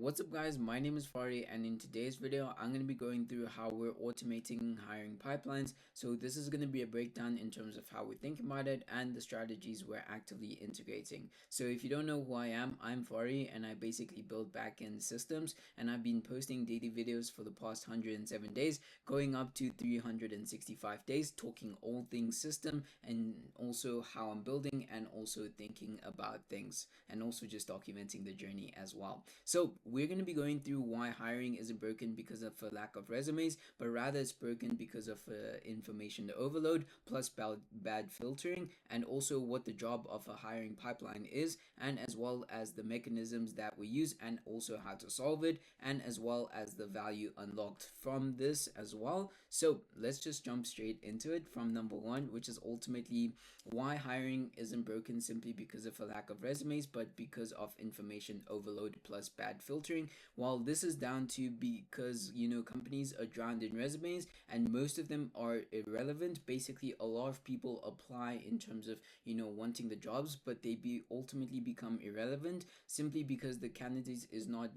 What's up guys, my name is Fari, and in today's video I'm going to be going through how we're automating hiring pipelines. So this is going to be a breakdown in terms of how we think about it and the strategies we're actively integrating. So if you don't know who I am, I'm Fari and I basically build backend systems, and I've been posting daily videos for the past 107 days going up to 365 days, talking all things system and also how I'm building and also thinking about things and also just documenting the journey as well. So we're going to be going through why hiring isn't broken because of a lack of resumes, but rather it's broken because of information overload plus bad filtering, and also what the job of a hiring pipeline is, and as well as the mechanisms that we use and also how to solve it, and as well as the value unlocked from this as well. So let's just jump straight into it from number one, which is ultimately why hiring isn't broken simply because of a lack of resumes, but because of information overload plus bad filtering. While this is down to because companies are drowned in resumes and most of them are irrelevant. Basically a lot of people apply in terms of wanting the jobs, but they ultimately become irrelevant simply because the candidate is not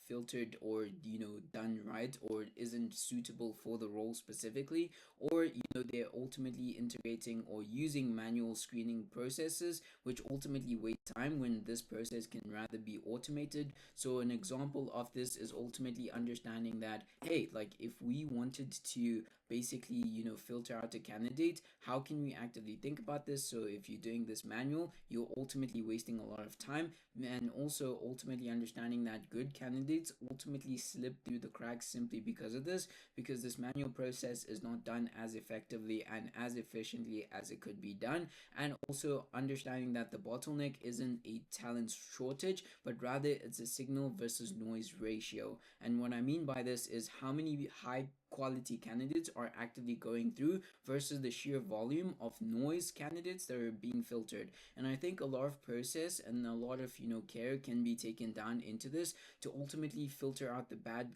filtered or done right, or isn't suitable for the role specifically, or they're ultimately integrating or using manual screening processes which ultimately waste time when this process can rather be automated. So an example of this is ultimately understanding that, hey, like if we wanted to basically filter out a candidate, how can we actively think about this? So if you're doing this manual, you're ultimately wasting a lot of time, and also ultimately understanding that good candidates ultimately slip through the cracks simply because of this, because this manual process is not done as effectively and as efficiently as it could be done. And also understanding that the bottleneck isn't a talent shortage, but rather it's a signal versus noise ratio. And what I mean by this is how many high quality candidates are actively going through versus the sheer volume of noise candidates that are being filtered. And I think a lot of process and a lot of care can be taken down into this to ultimately filter out the bad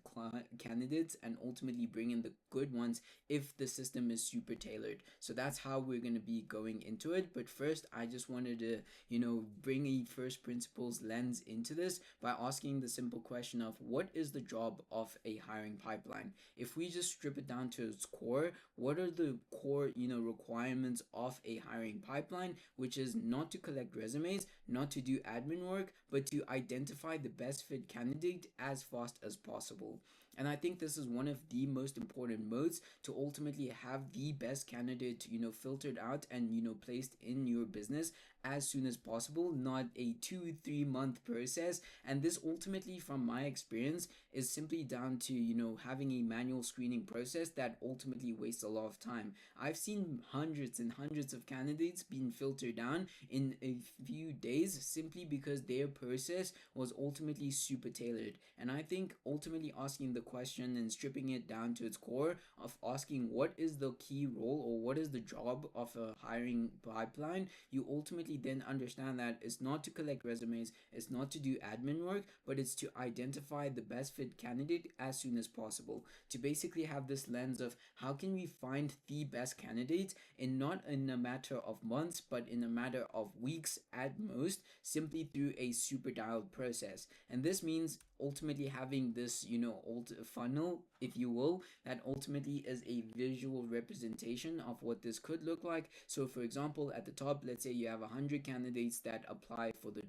candidates and ultimately bring in the good ones if the system is super tailored. So that's how we're going to be going into it. But first I just wanted to bring a first principles lens into this by asking the simple question of what is the job of a hiring pipeline. If we just strip it down to its core, what are the core requirements of a hiring pipeline, which is not to collect resumes, not to do admin work, but to identify the best fit candidate as fast as possible. And I think this is one of the most important modes to ultimately have the best candidate filtered out and placed in your business as soon as possible, not a 2-3 month process. And this ultimately, from my experience, is simply down to having a manual screening process that ultimately wastes a lot of time. I've seen hundreds and hundreds of candidates being filtered down in a few days simply because their process was ultimately super tailored. And I think ultimately asking the question and stripping it down to its core of asking what is the key role or what is the job of a hiring pipeline, you ultimately then understand that it's not to collect resumes, it's not to do admin work, but it's to identify the best fit candidate as soon as possible. To basically have this lens of how can we find the best candidate in not in a matter of months, but in a matter of weeks at most, simply through a super dialed process. And this means ultimately having this old funnel, if you will, that ultimately is a visual representation of what this could look like. So for example, at the top, let's say you have 100 candidates that apply for the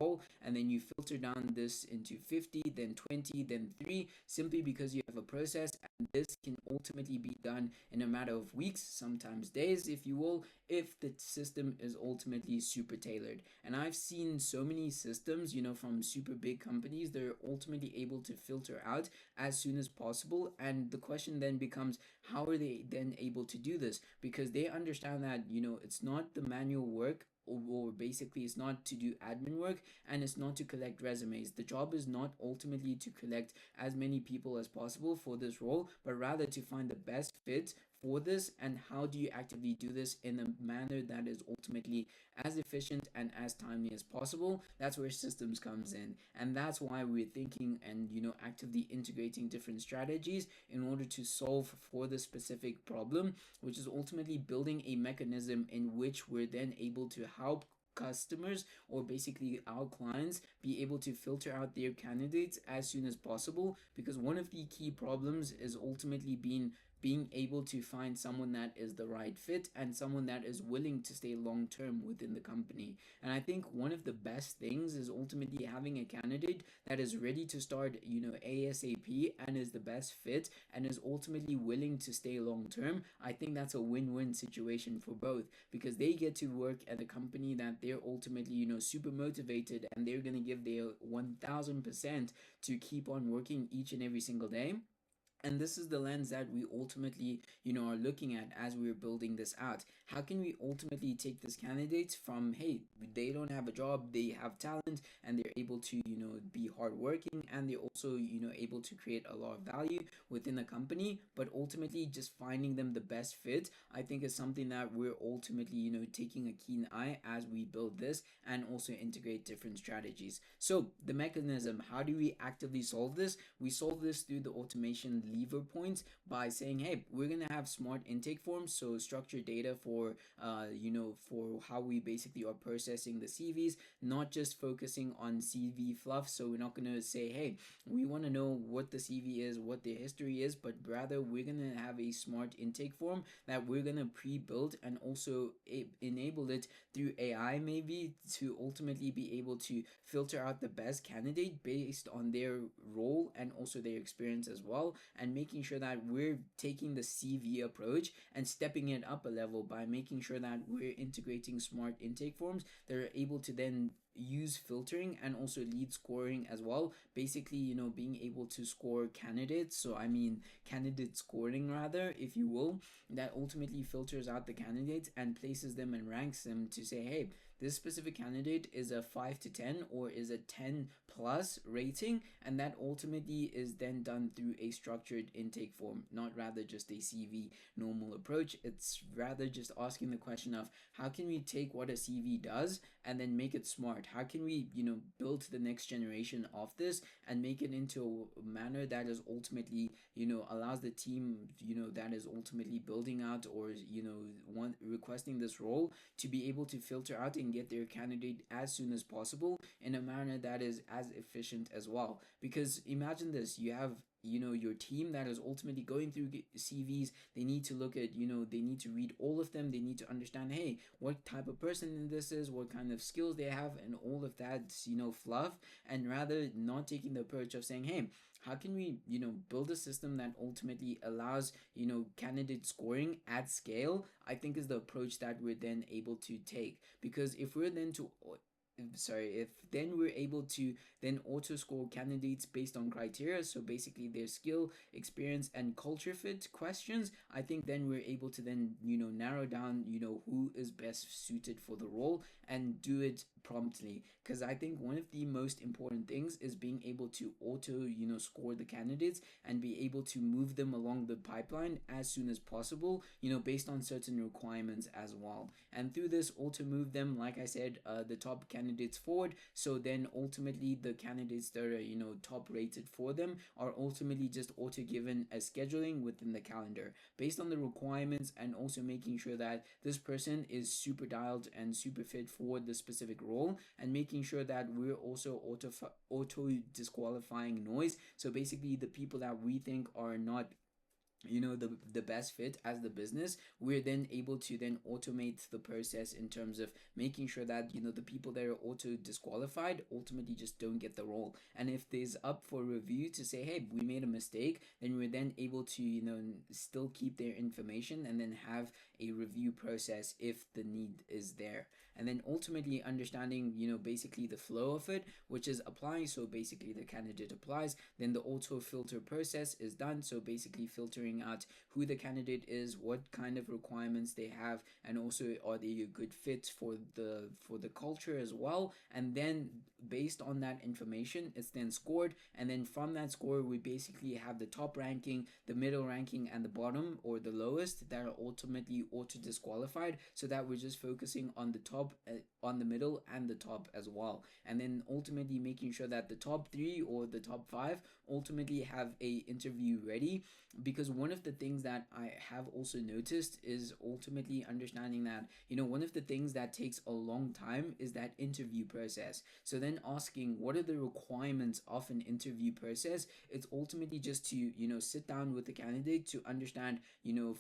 role, and then you filter down this into 50, then 20, then 3, simply because you have a process, and this can ultimately be done in a matter of weeks, sometimes days, if you will, if the system is ultimately super tailored. And I've seen so many systems from super big companies that are ultimately able to filter out as soon as possible. And the question then becomes, how are they then able to do this? Because they understand that it's not the manual work, or basically it's not to do admin work, and it's not to collect resumes. The job is not ultimately to collect as many people as possible for this role, but rather to find the best fit for this. And how do you actively do this in a manner that is ultimately as efficient and as timely as possible? That's where systems comes in, and that's why we're thinking and actively integrating different strategies in order to solve for the specific problem, which is ultimately building a mechanism in which we're then able to help customers, or basically our clients, be able to filter out their candidates as soon as possible, because one of the key problems is ultimately being able to find someone that is the right fit and someone that is willing to stay long term within the company. And I think one of the best things is ultimately having a candidate that is ready to start, ASAP, and is the best fit and is ultimately willing to stay long term. I think that's a win-win situation for both, because they get to work at a company that they're ultimately, super motivated, and they're going to give their 1000% to keep on working each and every single day. And this is the lens that we ultimately, are looking at as we're building this out. How can we ultimately take this candidate from, hey, they don't have a job, they have talent, and they're able to, be hardworking, and they're also, able to create a lot of value within the company, but ultimately just finding them the best fit, I think is something that we're ultimately, taking a keen eye as we build this and also integrate different strategies. So the mechanism, how do we actively solve this? We solve this through the automation lever points by saying, hey, we're going to have smart intake forms, so structured data for for how we basically are processing the CVs, not just focusing on CV fluff. So we're not going to say, hey, we want to know what the CV is, what the history is, but rather we're going to have a smart intake form that we're going to pre-build and also enable it through AI, maybe, to ultimately be able to filter out the best candidate based on their role and also their experience as well, and making sure that we're taking the CV approach and stepping it up a level by making sure that we're integrating smart intake forms that are able to then use filtering and also lead scoring as well, basically, being able to score candidates. So I mean candidate scoring, rather, if you will, that ultimately filters out the candidates and places them and ranks them to say, hey, this specific candidate is a 5 to 10 or is a 10 plus rating, and that ultimately is then done through a structured intake form, not rather just a CV normal approach. It's rather just asking the question of, how can we take what a CV does and then make it smart? How can we, build the next generation of this and make it into a manner that is ultimately, allows the team, that is ultimately building out or, one requesting this role, to be able to filter out and get their candidate as soon as possible in a manner that is as efficient as well. Because imagine this, you have, your team that is ultimately going through CVs. They need to look at, they need to read all of them. They need to understand, hey, what type of person this is, what kind of skills they have, and all of that, fluff. And rather not taking the approach of saying, hey, how can we, build a system that ultimately allows, candidate scoring at scale, I think is the approach that we're then able to take. Because if we're then to if then we're able to then auto score candidates based on criteria, so basically their skill, experience, and culture fit questions, I think then we're able to then, narrow down, who is best suited for the role and do it promptly. Because I think one of the most important things is being able to auto, score the candidates and be able to move them along the pipeline as soon as possible, based on certain requirements as well. And through this, auto move them, like I said, the top candidates forward. So then ultimately the candidates that are, top rated for them are ultimately just auto given a scheduling within the calendar based on the requirements, and also making sure that this person is super dialed and super fit for the specific role, and making sure that we're also auto disqualifying noise. So basically the people that we think are not, the best fit as the business, we're then able to then automate the process in terms of making sure that, the people that are auto disqualified ultimately just don't get the role. And if there's up for review to say, hey, we made a mistake, then we're then able to, still keep their information and then have a review process if the need is there. And then ultimately understanding, basically the flow of it, which is applying. So basically the candidate applies, then the auto filter process is done, so basically filtering out who the candidate is, what kind of requirements they have, and also are they a good fit for the culture as well. And then based on that information, it's then scored, and then from that score we basically have the top ranking, the middle ranking, and the bottom or the lowest that are ultimately auto disqualified, so that we're just focusing on the top, on the middle, and the top as well. And then ultimately making sure that the top 3 or the top 5 ultimately have a interview ready. Because one of the things that I have also noticed is ultimately understanding that, one of the things that takes a long time is that interview process. So then asking what are the requirements of an interview process, it's ultimately just to, sit down with the candidate to understand,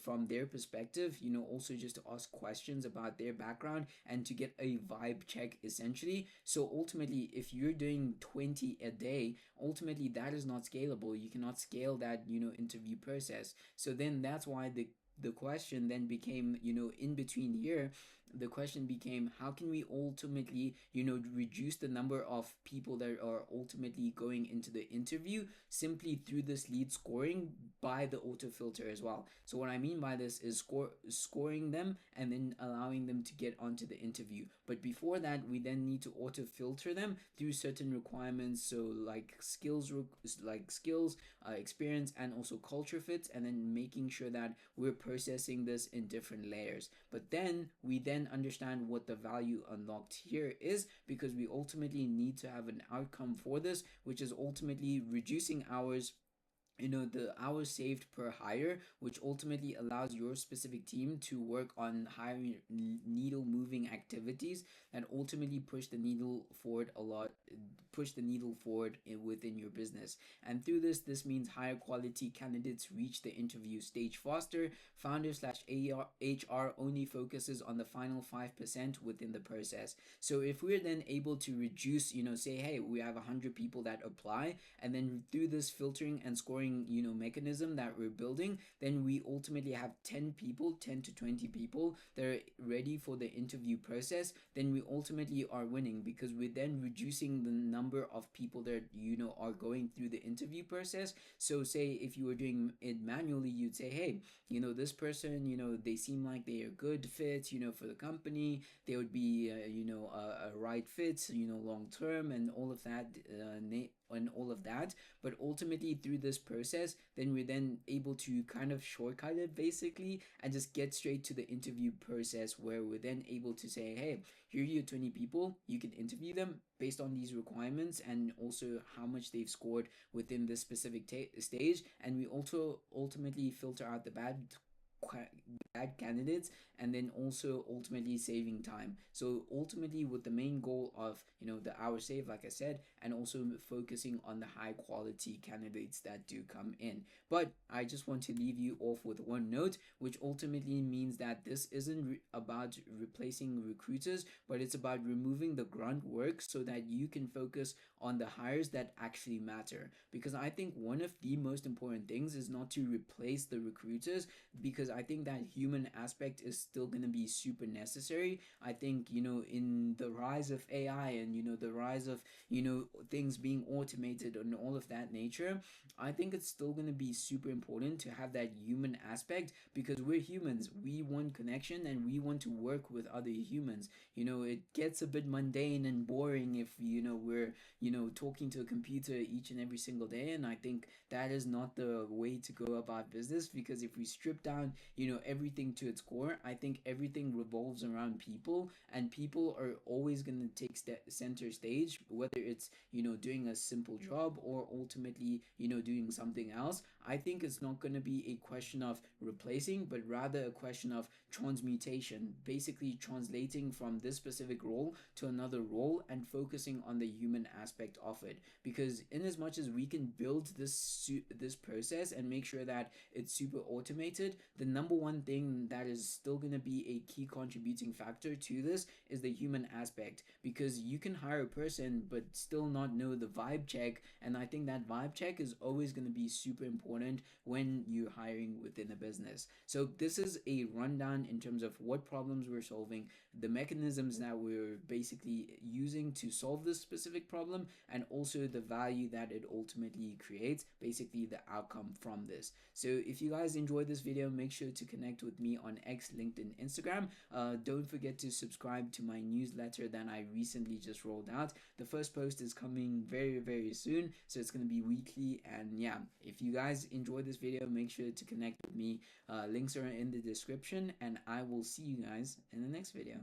from their perspective, also just to ask questions about their background and to get a vibe check essentially. So ultimately, if you're doing 20 a day, ultimately that is not scalable. You cannot scale that, interview process. So then that's why the question then became, in between here, the question became how can we ultimately, reduce the number of people that are ultimately going into the interview simply through this lead scoring by the auto filter as well. So what I mean by this is scoring them and then allowing them to get onto the interview. But before that, we then need to auto filter them through certain requirements, so like skills, experience, and also culture fits, and then making sure that we're processing this in different layers. But then we then understand what the value unlocked here is, because we ultimately need to have an outcome for this, which is ultimately reducing hours, the hours saved per hire, which ultimately allows your specific team to work on hiring needle moving activities that ultimately push the needle forward within your business. And through this means higher quality candidates reach the interview stage faster. Founder slash HR only focuses on the final 5% within the process. So if we're then able to reduce, say, hey, we have 100 people that apply, and then through this filtering and scoring, mechanism that we're building, then we ultimately have 10 people, 10 to 20 people that are ready for the interview process, then we ultimately are winning, because we're then reducing the number of people that, are going through the interview process. So say if you were doing it manually, you'd say, hey, this person, they seem like they are good fits, for the company. They would be, a right fit, long term, and all of that, and all of that. But ultimately through this process, then we're then able to kind of shortcut it basically and just get straight to the interview process, where we're then able to say, hey, here are your 20 people, you can interview them based on these requirements and also how much they've scored within this specific stage. And we also ultimately filter out the bad candidates, and then also ultimately saving time. So ultimately with the main goal of, the hour save, like I said, and also focusing on the high quality candidates that do come in. But I just want to leave you off with one note, which ultimately means that this isn't about replacing recruiters, but it's about removing the grunt work so that you can focus on the hires that actually matter. Because I think one of the most important things is not to replace the recruiters, because I think that human aspect is still going to be super necessary. I think, in the rise of AI and, the rise of, things being automated and all of that nature, I think it's still going to be super important to have that human aspect, because we're humans. We want connection and we want to work with other humans. It gets a bit mundane and boring if, we're, talking to a computer each and every single day. And I think that is not the way to go about business, because if we strip down, everything to its core, I think everything revolves around people, and people are always going to take center stage, whether it's, doing a simple job or ultimately, doing something else. I think it's not going to be a question of replacing, but rather a question of transmutation, basically translating from this specific role to another role and focusing on the human aspect of it. Because in as much as we can build this process and make sure that it's super automated, the number one thing that is still going to be a key contributing factor to this is the human aspect. Because you can hire a person but still not know the vibe check, and I think that vibe check is always going to be super important when you're hiring within a business. So this is a rundown in terms of what problems we're solving, the mechanisms that we're basically using to solve this specific problem, and also the value that it ultimately creates, basically the outcome from this. So if you guys enjoyed this video, make sure to connect with me on X, LinkedIn, Instagram. Don't forget to subscribe to my newsletter that I recently just rolled out. The first post is coming very, very soon, so it's going to be weekly. And yeah, if you guys enjoyed this video, make sure to connect with me. Links are in the description, and I will see you guys in the next video.